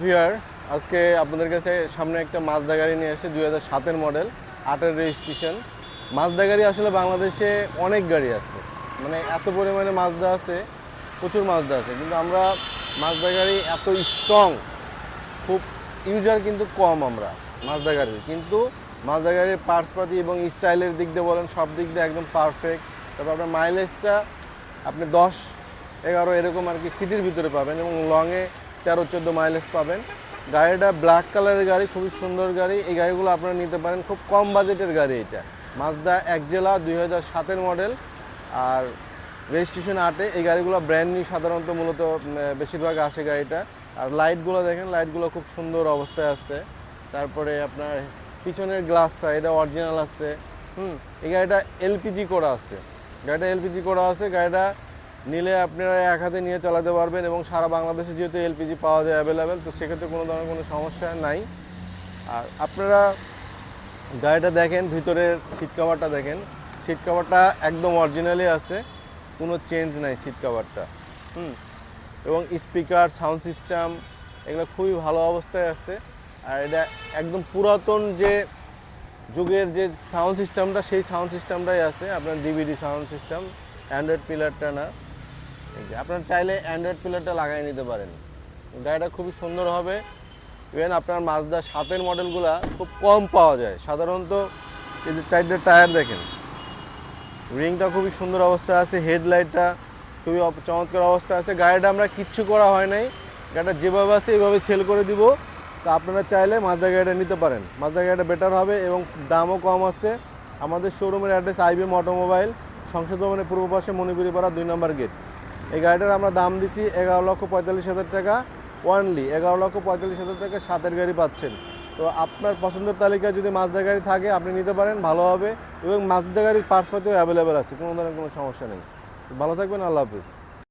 Viewer আজকে আপনাদের কাছে সামনে একটা মাজদা গাড়ি নিয়ে এসেছে 2007-এর মডেল, 8-এর রেজিস্ট্রেশন। মাজদা গাড়ি আসলে বাংলাদেশে অনেক গাড়ি আছে, মানে এত পরিমাণে মাজদা আছে, প্রচুর মাজদা আছে, কিন্তু আমরা মাজদা গাড়ি এত স্ট্রং, খুব ইউজার কিন্তু কম আমরা মাজদা গাড়ির। কিন্তু মাজদা গাড়ির পার্টসপাতি এবং স্টাইলের দিক দিয়ে বলেন, সব দিক দিয়ে একদম পারফেক্ট। তারপর আপনার মাইলেজটা আপনি 10-11 এরকম আর কি সিটির ভিতরে পাবেন, এবং লংয়ে 13-14 মাইলেজ পাবেন। গাড়িটা ব্ল্যাক কালারের গাড়ি, খুবই সুন্দর গাড়ি। এই গাড়িগুলো আপনারা নিতে পারেন, খুব কম বাজেটের গাড়ি এটা। মাজদা এক্সেলা 2007-এর মডেল, আর রেজিস্ট্রেশন 8-এ। এই গাড়িগুলো ব্র্যান্ড নিউ সাধারণত মূলত বেশিরভাগ আসে গাড়িটা। আর লাইটগুলো দেখেন, লাইটগুলো খুব সুন্দর অবস্থায় আছে। তারপরে আপনার পিছনের গ্লাসটা এটা অরিজিনাল আছে। এই গাড়িটা এলপিজি করা আছে, গাড়িটা নিলে আপনারা এক হাতে নিয়ে চালাতে পারবেন, এবং সারা বাংলাদেশে যেহেতু এলপিজি পাওয়া যায় অ্যাভেলেবেল, তো সেক্ষেত্রে কোনো ধরনের কোনো সমস্যা নাই। আর আপনারা গাড়িটা দেখেন, ভিতরের সিট কভারটা দেখেন, সিট কভারটা একদম অরিজিনালি আছে, কোনো চেঞ্জ নাই সিট কভারটা। এবং স্পিকার, সাউন্ড সিস্টেম এগুলো খুবই ভালো অবস্থায় আছে। আর এটা একদম পুরাতন যে যুগের যে সাউন্ড সিস্টেমটা, সেই সাউন্ড সিস্টেমটাই আছে। আপনার ডিভিডি সাউন্ড সিস্টেম, অ্যান্ড্রয়েড পিলারটা না। আপনার চাইলে অ্যান্ড্রয়েড পিলারটা লাগাই নিতে পারেন। গাড়িটা খুবই সুন্দর হবে। ইভেন আপনার মাজদা 7-এর মডেলগুলো খুব কম পাওয়া যায় সাধারণত। এই যে চারটে টায়ার দেখেন, রিংটা খুবই সুন্দর অবস্থায় আছে, হেডলাইটটা খুবই চমৎকার অবস্থায় আছে। গাড়িটা আমরা কিচ্ছু করা হয় নাই, গাড়িটা যেভাবে আছে এইভাবে সেল করে দিব। তো আপনারা চাইলে মাজদা গাড়িটা নিতে পারেন, মাজদা গাড়িটা বেটার হবে এবং দামও কম আছে। আমাদের শোরুমের অ্যাড্রেস IBM অটোমোবাইল, সংসদ ভবনের পূর্ব পাশে, মণিপুরিপাড়া 2 নম্বর গেট। এই গাড়িটার আমরা দাম দিছি 11,45,000 টাকা ওয়ানলি। 11,45,000 টাকা 7-এর গাড়ি পাচ্ছেন। তো আপনার পছন্দের তালিকায় যদি মাজদা গাড়ি থাকে আপনি নিতে পারেন, ভালো হবে। এবং মাজদা গাড়ির পার্টসপাতিও অ্যাভেলেবেল আছে, কোনো ধরনের কোনো সমস্যা নেই। ভালো থাকবেন, আল্লাহ হাফিজ।